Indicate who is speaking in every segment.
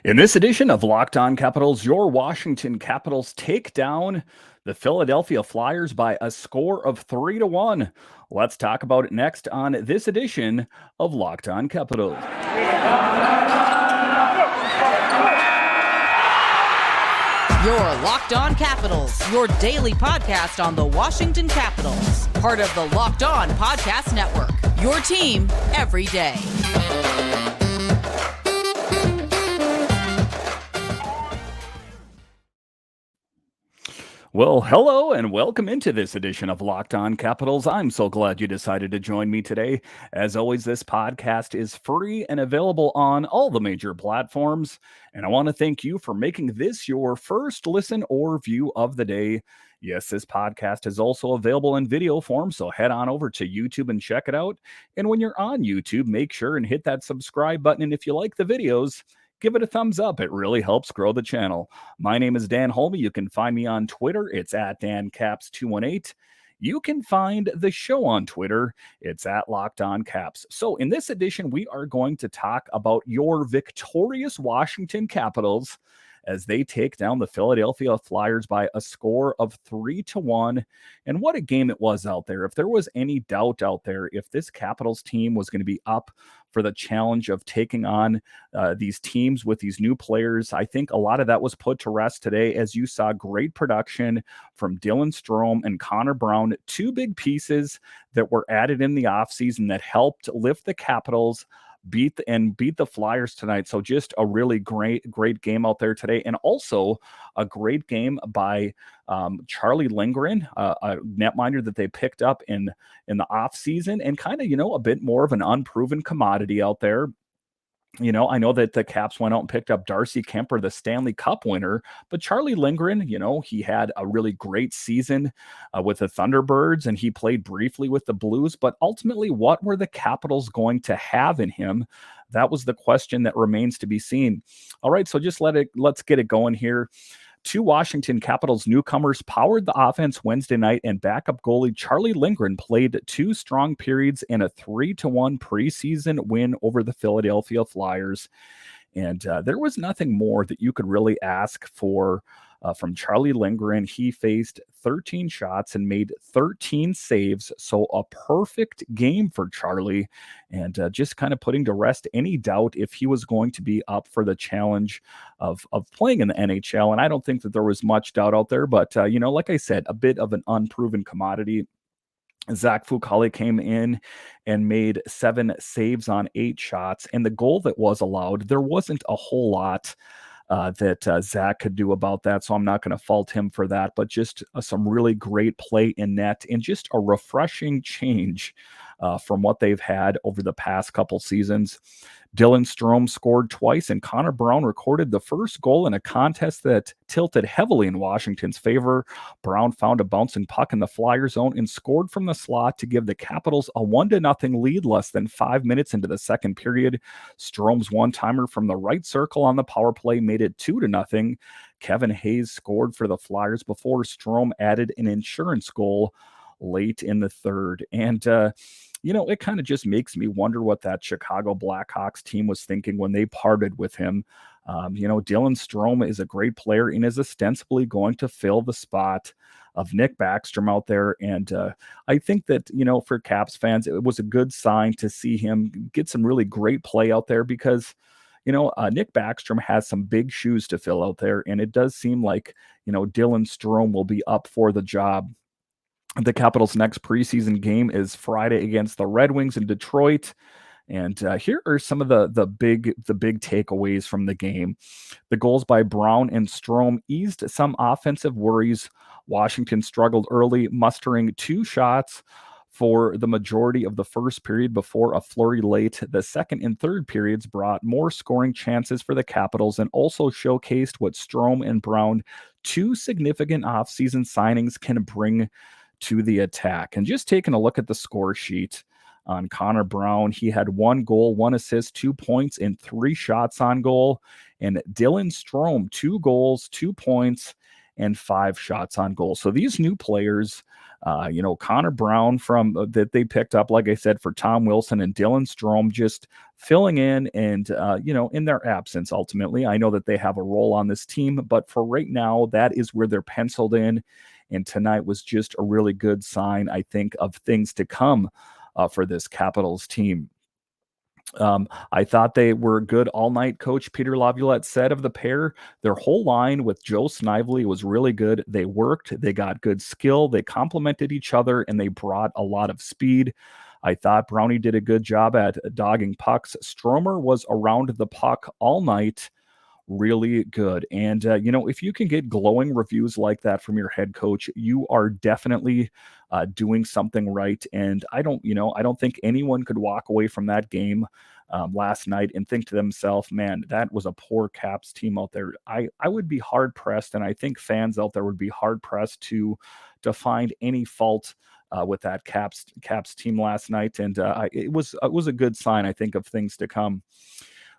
Speaker 1: In this edition of Locked On Capitals, your Washington Capitals take down the Philadelphia Flyers by a score of 3-1. Let's talk about it next on this edition of Locked On Capitals.
Speaker 2: Your Locked On Capitals, your daily podcast on the Washington Capitals, part of the Locked On Podcast Network, your team every day.
Speaker 1: Well, hello and welcome into this edition of Locked On Capitals. I'm so glad you decided to join me today. As always, this podcast is free and available on all the major platforms. And I want to thank you for making this your first listen or view of the day. Yes, this podcast is also available in video form, so head on over to YouTube and check it out. And when you're on YouTube, make sure and hit that subscribe button. And if you like the videos, give it a thumbs up. It really helps grow the channel. My name is Dan Holme. You can find me on Twitter. It's at DanCaps218. You can find the show on Twitter. It's at Locked On Caps. So in this edition, we are going to talk about your victorious Washington Capitals as they take down the Philadelphia Flyers by a score of 3-1. And what a game it was out there. If there was any doubt out there, if this Capitals team was going to be up for the challenge of taking on these teams with these new players, I think a lot of that was put to rest today as you saw great production from Dylan Strome and Connor Brown, two big pieces that were added in the offseason that helped lift the Capitals beat the Flyers tonight. So just a really great game out there today, and also a great game by Charlie Lindgren, a netminder that they picked up in the offseason, and kind of a bit more of an unproven commodity out there. I know that the Caps went out and picked up Darcy Kemper, the Stanley Cup winner, but Charlie Lindgren, he had a really great season with the Thunderbirds, and he played briefly with the Blues, but ultimately, what were the Capitals going to have in him? That was the question that remains to be seen. All right, so let's get it going here. Two Washington Capitals newcomers powered the offense Wednesday night, and backup goalie Charlie Lindgren played two strong periods in a 3-1 preseason win over the Philadelphia Flyers. And there was nothing more that you could really ask for from Charlie Lindgren. He faced 13 shots and made 13 saves, so a perfect game for Charlie, and just kind of putting to rest any doubt if he was going to be up for the challenge of playing in the NHL. And I don't think that there was much doubt out there, but like I said, a bit of an unproven commodity. Zach Fucale came in and made 7 saves on 8 shots, and the goal that was allowed, there wasn't a whole lot that Zach could do about that, so I'm not going to fault him for that, but just some really great play in net and just a refreshing change from what they've had over the past couple seasons. Dylan Strome scored twice, and Connor Brown recorded the first goal in a contest that tilted heavily in Washington's favor. Brown found a bouncing puck in the Flyer zone and scored from the slot to give the Capitals a 1-0 lead less than 5 minutes into the second period. Strome's one-timer from the right circle on the power play made it 2-0. Kevin Hayes scored for the Flyers before Strome added an insurance goal late in the third. And it kind of just makes me wonder what that Chicago Blackhawks team was thinking when they parted with him. Dylan Strome is a great player and is ostensibly going to fill the spot of Nick Backstrom out there. And I think that, for Caps fans, it was a good sign to see him get some really great play out there because, Nick Backstrom has some big shoes to fill out there. And it does seem like, Dylan Strome will be up for the job. The Capitals' next preseason game is Friday against the Red Wings in Detroit. And here are some of the big takeaways from the game. The goals by Brown and Strome eased some offensive worries. Washington struggled early, mustering 2 shots for the majority of the first period before a flurry late. The second and third periods brought more scoring chances for the Capitals and also showcased what Strome and Brown, 2 significant offseason signings, can bring to the attack. And just taking a look at the score sheet on Connor Brown, he had 1 goal, 1 assist, 2 points, and 3 shots on goal. And Dylan Strome, 2 goals, 2 points, and 5 shots on goal. So these new players, Connor Brown from that they picked up, like I said, for Tom Wilson and Dylan Strome, just filling in and, in their absence, ultimately. I know that they have a role on this team, but for right now, that is where they're penciled in. And tonight was just a really good sign, I think, of things to come for this Capitals team. I thought they were good all night. Coach Peter Laviolette said of the pair, their whole line with Joe Snively was really good. They worked, they got good skill, they complemented each other, and they brought a lot of speed. I thought Brownie did a good job at dogging pucks. Stromer was around the puck all night, really good. And, if you can get glowing reviews like that from your head coach, you are definitely doing something right. And I don't think anyone could walk away from that game last night and think to themselves, man, that was a poor Caps team out there. I would be hard pressed, and I think fans out there would be hard pressed to find any fault with that Caps team last night. And it was a good sign, I think, of things to come.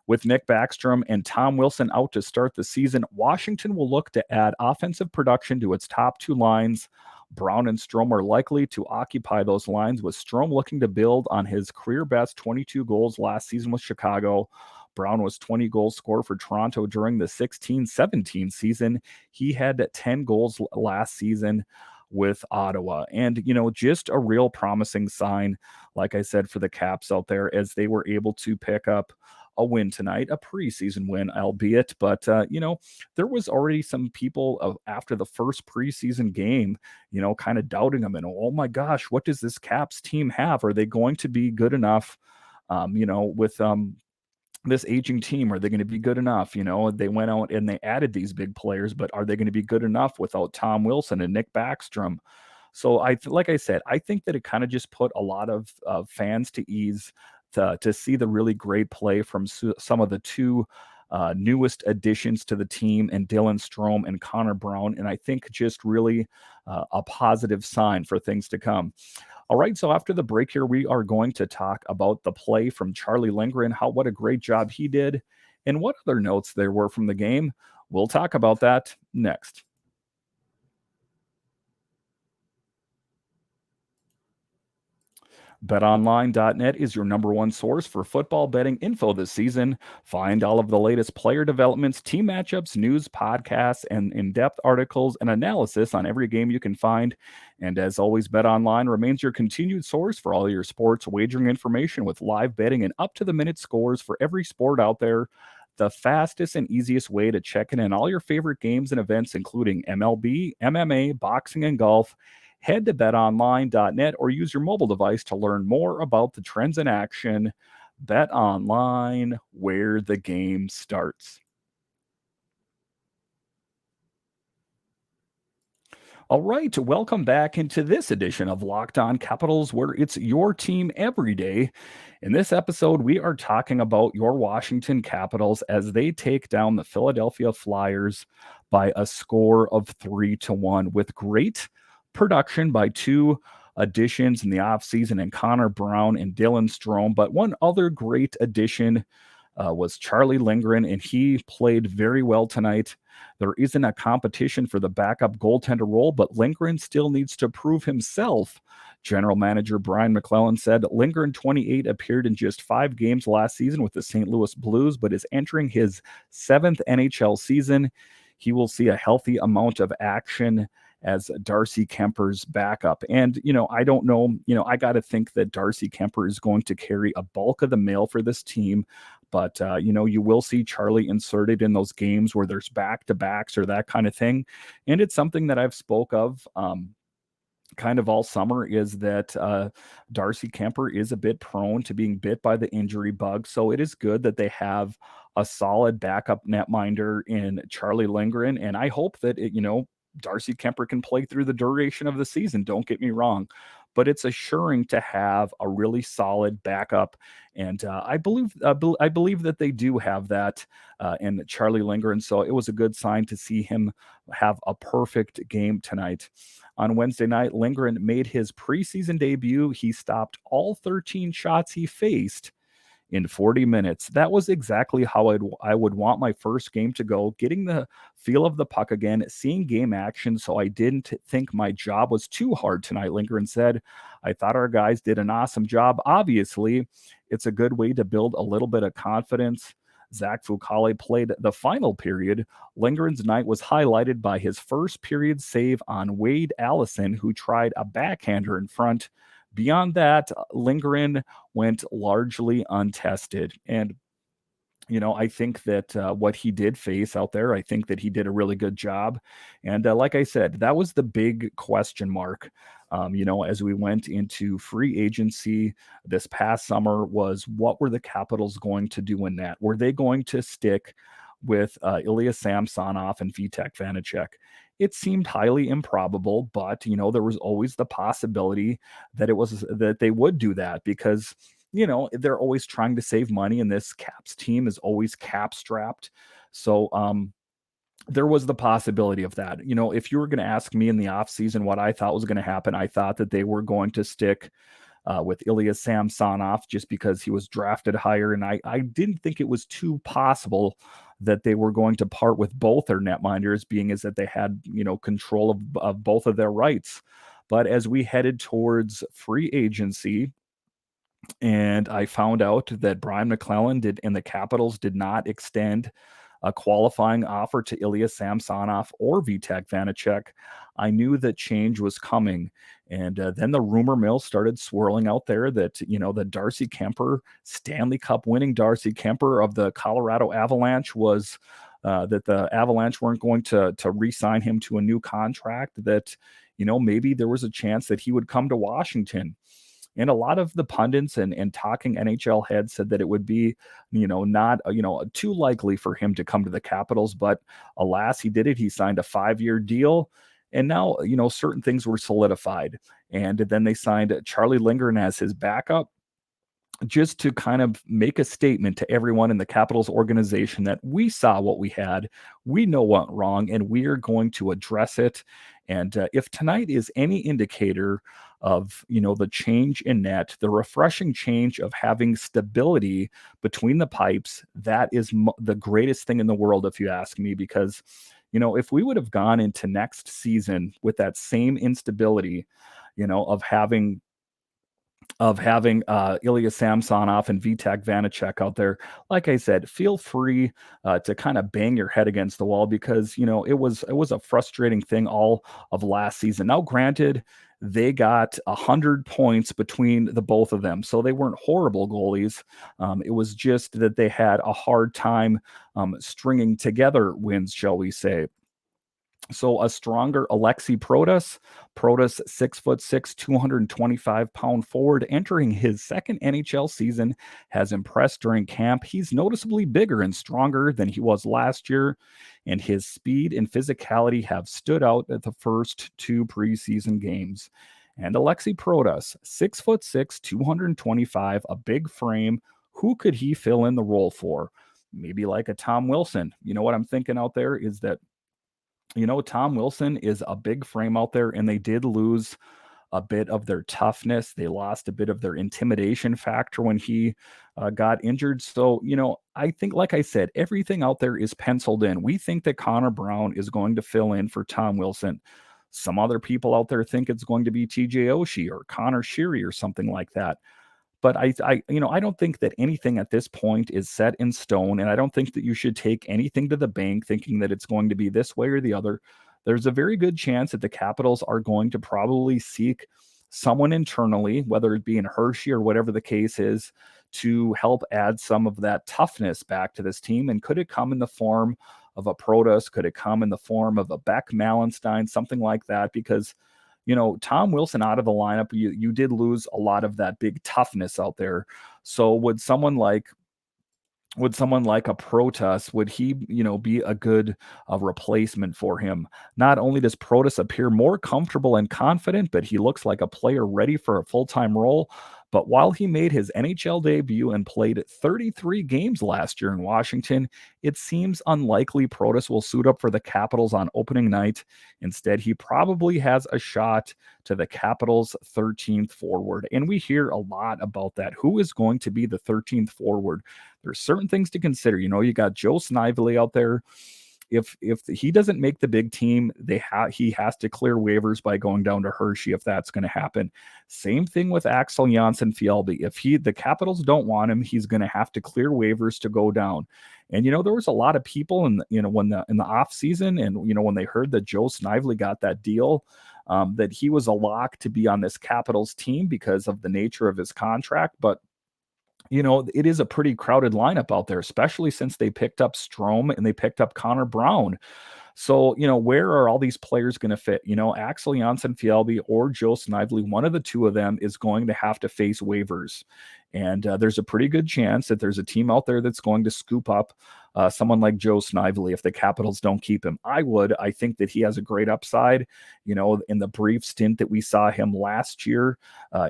Speaker 1: With Nick Backstrom and Tom Wilson out to start the season, Washington will look to add offensive production to its top 2 lines. Brown and Strome are likely to occupy those lines, with Strome looking to build on his career best 22 goals last season with Chicago. Brown was 20 goals scored for Toronto during the 16-17 season. He had 10 goals last season with Ottawa. And, just a real promising sign, like I said, for the Caps out there, as they were able to pick up a win tonight, a preseason win, albeit. But, there was already some people after the first preseason game, kind of doubting them. And, oh my gosh, what does this Caps team have? Are they going to be good enough, with this aging team? Are they going to be good enough? They went out and they added these big players, but are they going to be good enough without Tom Wilson and Nick Backstrom? So like I said, I think that it kind of just put a lot of fans to ease to see the really great play from some of the two newest additions to the team, and Dylan Strome and Connor Brown. And I think just really a positive sign for things to come. All right, so after the break here, we are going to talk about the play from Charlie Lindgren, what a great job he did, and what other notes there were from the game. We'll talk about that next. BetOnline.net is your number one source for football betting info this season. Find all of the latest player developments, team matchups, news, podcasts, and in-depth articles and analysis on every game you can find. And as always, BetOnline remains your continued source for all your sports wagering information, with live betting and up-to-the-minute scores for every sport out there. The fastest and easiest way to check in on all your favorite games and events, including MLB, MMA, boxing, and golf. Head to betonline.net or use your mobile device to learn more about the trends in action. Bet Online, where the game starts. All right, welcome back into this edition of Locked On Capitals, where it's your team every day. In this episode, we are talking about your Washington Capitals as they take down the Philadelphia Flyers by a score of 3-1, with great production by two additions in the offseason and Connor Brown and Dylan Strome. But one other great addition was Charlie Lindgren, and he played very well tonight. There isn't a competition for the backup goaltender role, but Lindgren still needs to prove himself. General manager Brian McClellan said Lindgren, 28, appeared in just 5 games last season with the St. Louis Blues, but is entering his 7th NHL season. He will see a healthy amount of action as Darcy Kemper's backup. And, I don't know, I got to think that Darcy Kemper is going to carry a bulk of the mail for this team. But, you will see Charlie inserted in those games where there's back-to-backs or that kind of thing. And it's something that I've spoke of kind of all summer, is that Darcy Kemper is a bit prone to being bit by the injury bug. So it is good that they have a solid backup netminder in Charlie Lindgren. And I hope that, Darcy Kemper can play through the duration of the season. Don't get me wrong, but it's assuring to have a really solid backup, and I believe that they do have that in Charlie Lindgren. So it was a good sign to see him have a perfect game tonight. On Wednesday night, Lindgren made his preseason debut. He stopped all 13 shots he faced in 40 minutes. That was exactly how I would want my first game to go, getting the feel of the puck again, seeing game action, so I didn't think my job was too hard tonight, Lindgren said. I thought our guys did an awesome job. Obviously, it's a good way to build a little bit of confidence. Zach Fucale played the final period. Lindgren's night was highlighted by his first period save on Wade Allison, who tried a backhander in front. Beyond that, Lindgren went largely untested. And I think that what he did face out there, I think that he did a really good job. And like I said, that was the big question mark. As we went into free agency this past summer, was what were the Capitals going to do in that? Were they going to stick with Ilya Samsonov and Vitek Vanacek? It seemed highly improbable, but there was always the possibility that they would do that because they're always trying to save money, and this Caps team is always cap strapped. So there was the possibility of that. If you were going to ask me in the offseason what I thought was going to happen, I thought that they were going to stick with Ilya Samsonov just because he was drafted higher. And I didn't think it was too possible that they were going to part with both their netminders, being as that they had, control of both of their rights. But as we headed towards free agency, and I found out that Brian McClellan and the Capitals did not extend a qualifying offer to Ilya Samsonov or Vitek Vanacek, I knew that change was coming. And then the rumor mill started swirling out there that, the Darcy Kemper, Stanley Cup winning Darcy Kemper of the Colorado Avalanche was that the Avalanche weren't going to re-sign him to a new contract, that, maybe there was a chance that he would come to Washington. And a lot of the pundits and talking NHL heads said that it would be, not, too likely for him to come to the Capitals. But alas, he did it. He signed a 5-year deal. And now, certain things were solidified. And then they signed Charlie Lindgren as his backup, just to kind of make a statement to everyone in the Capitals organization that we saw what we had, we know what went wrong, and we are going to address it. And if tonight is any indicator of, the change in net, the refreshing change of having stability between the pipes, that is the greatest thing in the world, if you ask me, because, if we would have gone into next season with that same instability, of having Ilya Samsonov and Vitek Vanacek out there, like I said, feel free to kind of bang your head against the wall because it was a frustrating thing all of last season. Now, granted, they got 100 points between the both of them, so they weren't horrible goalies. It was just that they had a hard time stringing together wins, shall we say. So a stronger Alexei Protas 6'6", 225-pound forward, entering his second NHL season, has impressed during camp. He's noticeably bigger and stronger than he was last year, and his speed and physicality have stood out at the first 2 preseason games. And Alexei Protas, 6'6", 225, a big frame. Who could he fill in the role for? Maybe like a Tom Wilson. What I'm thinking out there is that Tom Wilson is a big frame out there, and they did lose a bit of their toughness. They lost a bit of their intimidation factor when he got injured. So, I think, like I said, everything out there is penciled in. We think that Connor Brown is going to fill in for Tom Wilson. Some other people out there think it's going to be TJ Oshie or Connor Sheary or something like that. But I don't think that anything at this point is set in stone, and I don't think that you should take anything to the bank thinking that it's going to be this way or the other. There's a very good chance that the Capitals are going to probably seek someone internally, whether it be in Hershey or whatever the case is, to help add some of that toughness back to this team. And could it come in the form of a Protas? Could it come in the form of a Beck Malenstein, something like that? Because Tom Wilson out of the lineup, you did lose a lot of that big toughness out there. So would someone like a Protas, would he, be a good replacement for him? Not only does Protas appear more comfortable and confident, but he looks like a player ready for a full-time role. But while he made his NHL debut and played 33 games last year in Washington, it seems unlikely Protas will suit up for the Capitals on opening night. Instead, he probably has a shot to the Capitals' 13th forward. And we hear a lot about that. Who is going to be the 13th forward? There's certain things to consider. You got Joe Snively out there. If he doesn't make the big team, he has to clear waivers by going down to Hershey if that's going to happen. Same thing with Axel Janssen-Fjällby. If the Capitals don't want him, he's going to have to clear waivers to go down. And there was a lot of people when in the off season, and when they heard that Joe Snively got that deal, that he was a lock to be on this Capitals team because of the nature of his contract. But it is a pretty crowded lineup out there, especially since they picked up Strome and they picked up Connor Brown. So, where are all these players going to fit? Axel Janssen-Fjällby or Joe Snively, one of the two of them is going to have to face waivers. And there's a pretty good chance that there's a team out there that's going to scoop up someone like Joe Snively if the Capitals don't keep him. I think that he has a great upside. In the brief stint that we saw him last year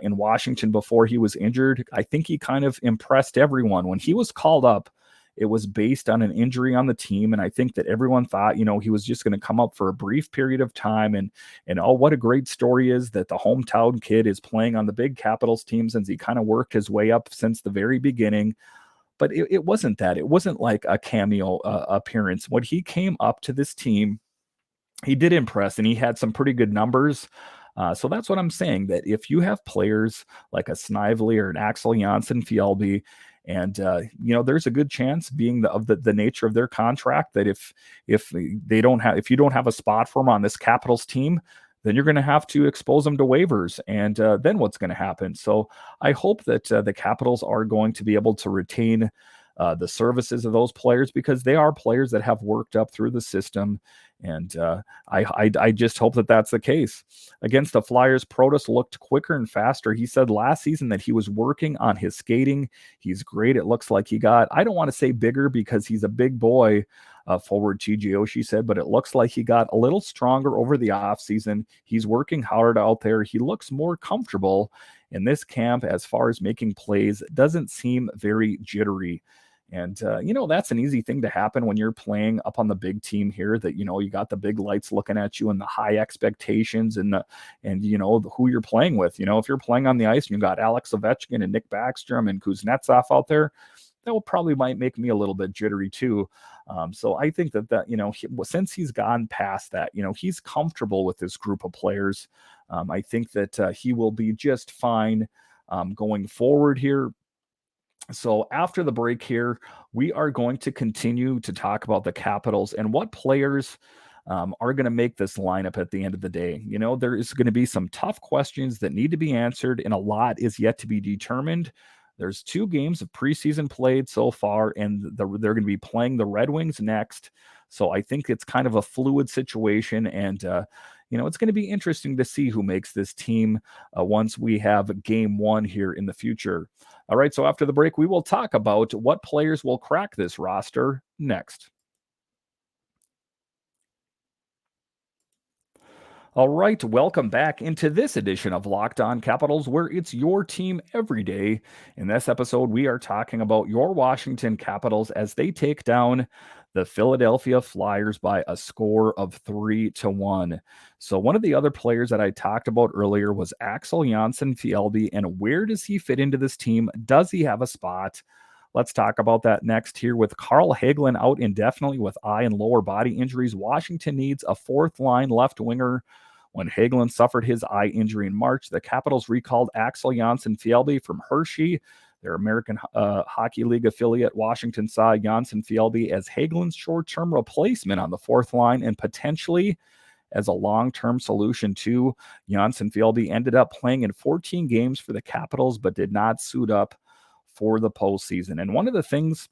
Speaker 1: in Washington before he was injured, I think he kind of impressed everyone. When he was called up, it was based on an injury on the team. And I think that everyone thought, he was just going to come up for a brief period of time. And oh, what a great story is that the hometown kid is playing on the big Capitals team since he kind of worked his way up since the very beginning. But it wasn't that. It wasn't like a cameo appearance. When he came up to this team, he did impress, and he had some pretty good numbers. So that's what I'm saying, that if you have players like a Snively or an Axel Janssen-Fjällby, and there's a good chance, being the nature of their contract, that if you don't have a spot for them on this Capitals team, then you're going to have to expose them to waivers. And then what's going to happen? So I hope that the Capitals are going to be able to retain the services of those players, because they are players that have worked up through the system. And I just hope that that's the case. Against the Flyers, Protas looked quicker and faster. He said last season that he was working on his skating. He's great. It looks like I don't want to say bigger because he's a big boy, forward TJ Oshie said, but it looks like he got a little stronger over the offseason. He's working hard out there. He looks more comfortable in this camp as far as making plays. Doesn't seem very jittery. And, that's an easy thing to happen when you're playing up on the big team here, that, you got the big lights looking at you and the high expectations and who you're playing with. If you're playing on the ice and you got Alex Ovechkin and Nick Backstrom and Kuznetsov out there, that might make me a little bit jittery too. So I think that since he's gone past that, he's comfortable with this group of players. I think that he will be just fine going forward here. So after the break here, we are going to continue to talk about the Capitals and what players are going to make this lineup at the end of the day. There is going to be some tough questions that need to be answered, and a lot is yet to be determined. There's 2 games of preseason played so far, and they're going to be playing the Red Wings next. So I think it's kind of a fluid situation, and it's going to be interesting to see who makes this team once we have game 1 here in the future. All right, so after the break, we will talk about what players will crack this roster next. All right, welcome back into this edition of Locked On Capitals, where it's your team every day. In this episode, we are talking about your Washington Capitals as they take down the Philadelphia Flyers by a score of 3-1. So one of the other players that I talked about earlier was Axel Janssen-Fjällby, and where does he fit into this team? Does he have a spot? Let's talk about that next here. With Carl Hagelin out indefinitely with eye and lower body injuries, Washington needs a 4th-line left winger. When Hagelin suffered his eye injury in March, the Capitals recalled Axel Janssen-Fjällby from Hershey. Their American Hockey League affiliate. Washington saw Janssen-Fjällby as Hagelin's short-term replacement on the 4th line and potentially as a long-term solution too. Janssen-Fjällby ended up playing in 14 games for the Capitals, but did not suit up for the postseason. And one of the things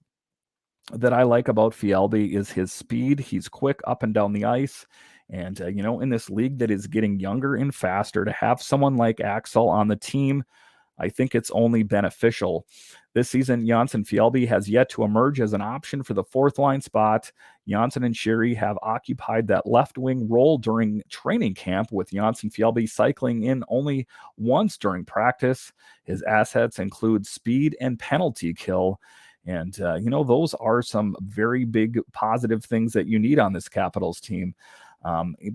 Speaker 1: that I like about Fjällby is his speed. He's quick up and down the ice. And, in this league that is getting younger and faster, to have someone like Axel on the team, I think it's only beneficial. This season, Janssen Fjällby has yet to emerge as an option for the fourth line spot. Janssen and Sherry have occupied that left wing role during training camp, with Janssen Fjällby cycling in only once during practice. His assets include speed and penalty kill. And, those are some very big positive things that you need on this Capitals team.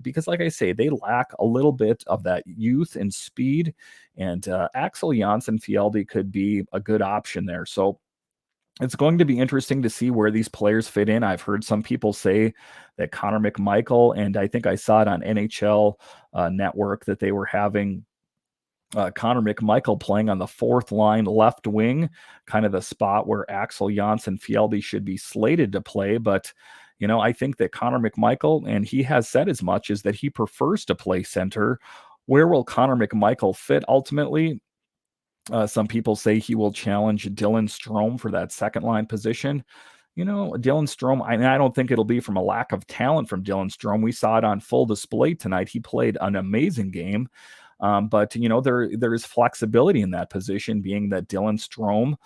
Speaker 1: Because, like I say, they lack a little bit of that youth and speed. And Axel Janssen Fjällby could be a good option there. So it's going to be interesting to see where these players fit in. I've heard some people say that Connor McMichael, and I think I saw it on NHL Network, that they were having Connor McMichael playing on the fourth line left wing, kind of the spot where Axel Janssen Fjällby should be slated to play. But, I think that Connor McMichael, and he has said as much, is that he prefers to play center. Where will Connor McMichael fit ultimately? Some people say he will challenge Dylan Strome for that second line position. Dylan Strome, I don't think it'll be from a lack of talent from Dylan Strome. We saw it on full display tonight. He played an amazing game. But there is flexibility in that position, being that Dylan Strome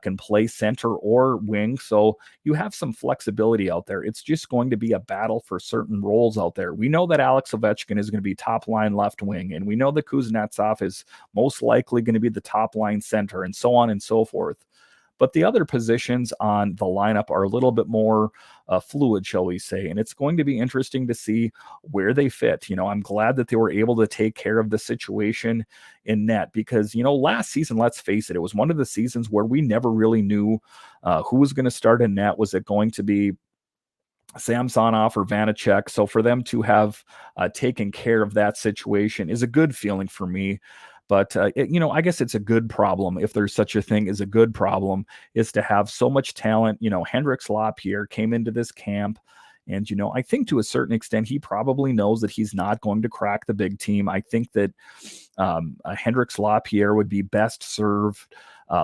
Speaker 1: can play center or wing. So you have some flexibility out there. It's just going to be a battle for certain roles out there. We know that Alex Ovechkin is going to be top line left wing, and we know that Kuznetsov is most likely going to be the top line center, and so on and so forth. But the other positions on the lineup are a little bit more fluid, shall we say. And it's going to be interesting to see where they fit. I'm glad that they were able to take care of the situation in net because, last season, let's face it, it was one of the seasons where we never really knew who was going to start in net. Was it going to be Samsonov or Vanacek? So for them to have taken care of that situation is a good feeling for me. But, I guess it's a good problem, if there's such a thing as a good problem, is to have so much talent. Hendrix Lapierre came into this camp, and, I think to a certain extent, he probably knows that he's not going to crack the big team. I think that Hendrix Lapierre would be best served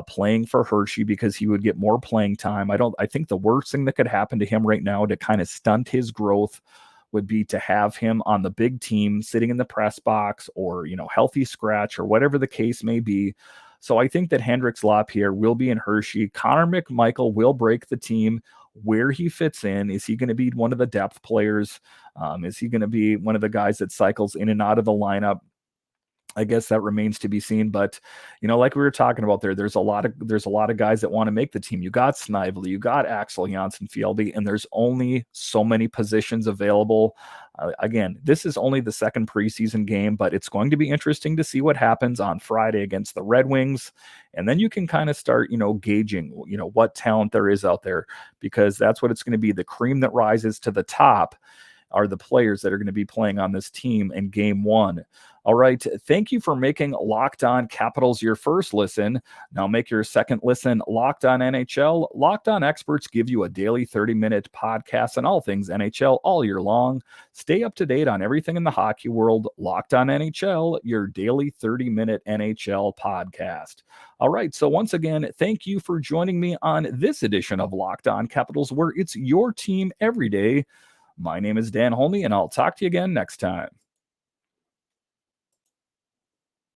Speaker 1: playing for Hershey because he would get more playing time. I think the worst thing that could happen to him right now to kind of stunt his growth would be to have him on the big team sitting in the press box or, healthy scratch or whatever the case may be. So I think that Hendrix Lapierre will be in Hershey. Connor McMichael will break the team. Where he fits in, is he going to be one of the depth players? Is he going to be one of the guys that cycles in and out of the lineup? I guess that remains to be seen, but like we were talking about there's a lot of guys that want to make the team. You got Snively, you got Axel Janssen Fjällby, and there's only so many positions available. Again, this is only the second preseason game, but it's going to be interesting to see what happens on Friday against the Red Wings, and then you can kind of start, gauging, what talent there is out there, because that's what it's going to be. The cream that rises to the top are the players that are going to be playing on this team in game one. All right. Thank you for making Locked On Capitals your first listen. Now make your second listen Locked On NHL. Locked On experts give you a daily 30-minute podcast on all things NHL all year long. Stay up to date on everything in the hockey world. Locked On NHL, your daily 30-minute NHL podcast. All right. So once again, thank you for joining me on this edition of Locked On Capitals, where it's your team every day. My name is Dan Holme, and I'll talk to you again next time.